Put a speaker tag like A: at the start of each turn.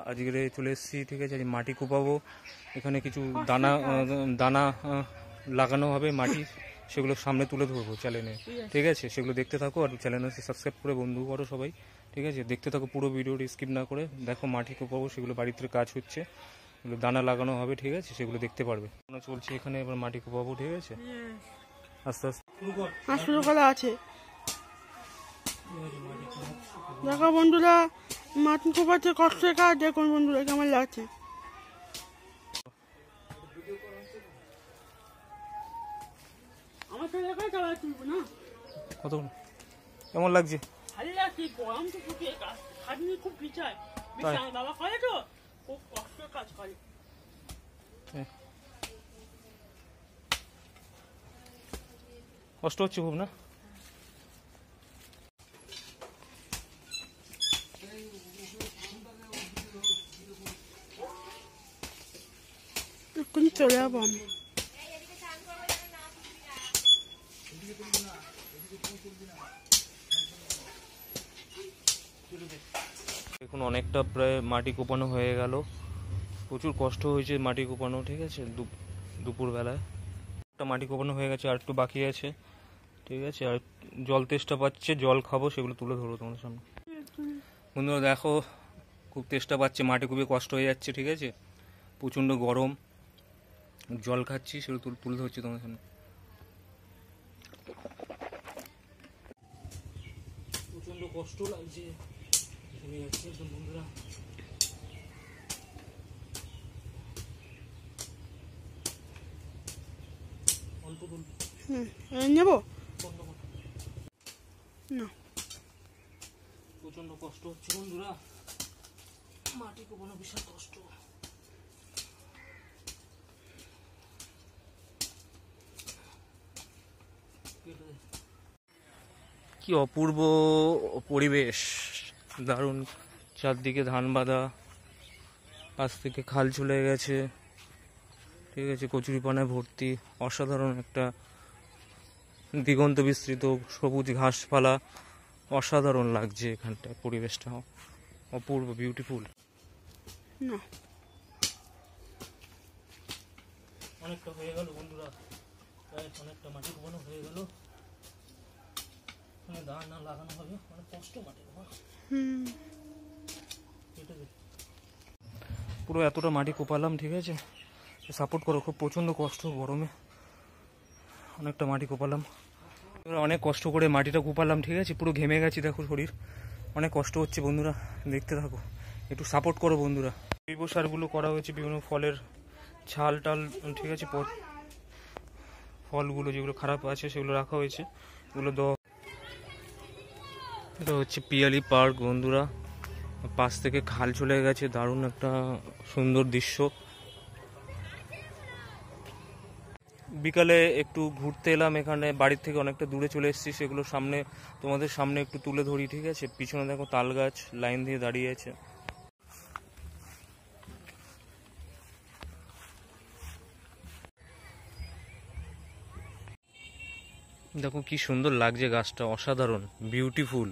A: আজকে চলে এসেছি, ঠিক আছে। মাটি কোপাবো, এখানে কিছু দানা দানা লাগানো হবে মাটি, সেগুলো সামনে তুলে ধরবো চ্যানেলে, ঠিক আছে। সেগুলো দেখতে থাকো আর চ্যানেলে সাবস্ক্রাইব করে বন্ধু করো সবাই, ঠিক আছে। দেখতে থাকো পুরো ভিডিওটি স্কিপ না করে। দেখো মাটি কোপাবো, সেগুলো বাড়িতে কাজ হচ্ছে, এগুলো দানা লাগানো হবে, ঠিক আছে। সেগুলো দেখতে পারবে চলছে এখানে। এবার মাটি কোপাবো, ঠিক আছে। আস্তে আস্তে
B: শুরু করা আছে। দেখো বন্ধুরা, মাটি কোপাতে কষ্টের কাজ, দেখুন বন্ধুরা কেমন লাগছে। আমার তো দেখাই চালাই তুলবো না।
A: কত কেমন লাগছে?
B: ভালো লাগছে, গরম তো খুব, খাটনি খুব পিছায় বাবা করে তো, খুব কষ্টের কাজ করে।
A: কষ্ট হচ্ছে খুব না?
B: এখন চলে যাবো আমি।
A: এখন অনেকটা প্রায় মাটি কোপানো হয়ে গেল, প্রচুর কষ্ট হয়েছে মাটি কোপানো, ঠিক আছে। দুপুরবেলায় একটা মাটি কোপানো হয়ে গেছে, আর একটু বাকি আছে, ঠিক আছে। আর জল তেষ্টা পাচ্ছে, জল খাবো, সেগুলো তুলে ধরবো তোমাদের সামনে। বন্ধুরা দেখো, খুব তেষ্টা পাচ্ছে, মাটি খুবই কষ্ট হয়ে যাচ্ছে, ঠিক আছে। প্রচণ্ড গরম, জল খাচ্ছি, সেগুলো তুলে ধরছি তোমাদের সামনে। প্রচণ্ড কষ্ট লাগছে বন্ধুরা।
B: নেবো না,
A: প্রচন্ড কষ্ট হচ্ছে বন্ধুরা, মাটি কোপানো বিশাল কষ্ট। কি অপূর্ব পরিবেশ, দারুণ। চারদিকে ধান বাঁধা, পাশ থেকে খাল চলে গেছে, ঠিক আছে। কচুরিপানায় ভর্তি, অসাধারণ একটা দিগন্ত বিস্তৃত সবুজ ঘাসপালা, অসাধারণ লাগছে এখানটা, পরিবেশটা অপূর্ব, বিউটিফুল। অনেকটা হয়ে গেল বন্ধুরা, অনেকটা মাটি কোপানো হয়ে গেল, দানা লাগানো হবে, অনেক কষ্ট মাটি পুরো এতটা মাটি কোপালাম, ঠিক আছে। সাপোর্ট করো, খুব প্রচন্ড কষ্ট গরমে, অনেকটা মাটি কোপালাম, অনেক কষ্ট করে মাটিটা কোপালাম, ঠিক আছে। পুরো ঘেমে গেছি, দেখো শরীর, অনেক কষ্ট হচ্ছে বন্ধুরা, দেখতে থাকো, একটু সাপোর্ট করো বন্ধুরা। জৈব সারগুলো করা হয়েছে, বিভিন্ন ফলের ছাল টাল, ঠিক আছে। ফলগুলো যেগুলো খারাপ আছে সেগুলো রাখা হয়েছে, এগুলো দেওয়া। এটা হচ্ছে পিয়ালি পার্ক বন্ধুরা, পাশ থেকে খাল চলে গেছে, দারুণ একটা সুন্দর দৃশ্য। বিকালে একটু ঘুরতে এলাম এখানে, বাড়ির থেকে অনেকটা দূরে চলে এসেছি, সেগুলো সামনে তোমাদের সামনে একটু তুলে ধরি, ঠিক আছে। পিছনে দেখো তাল গাছ লাইন দিয়ে দাঁড়িয়ে আছে, দেখো কি সুন্দর লাগছে গাছটা, অসাধারণ, বিউটিফুল।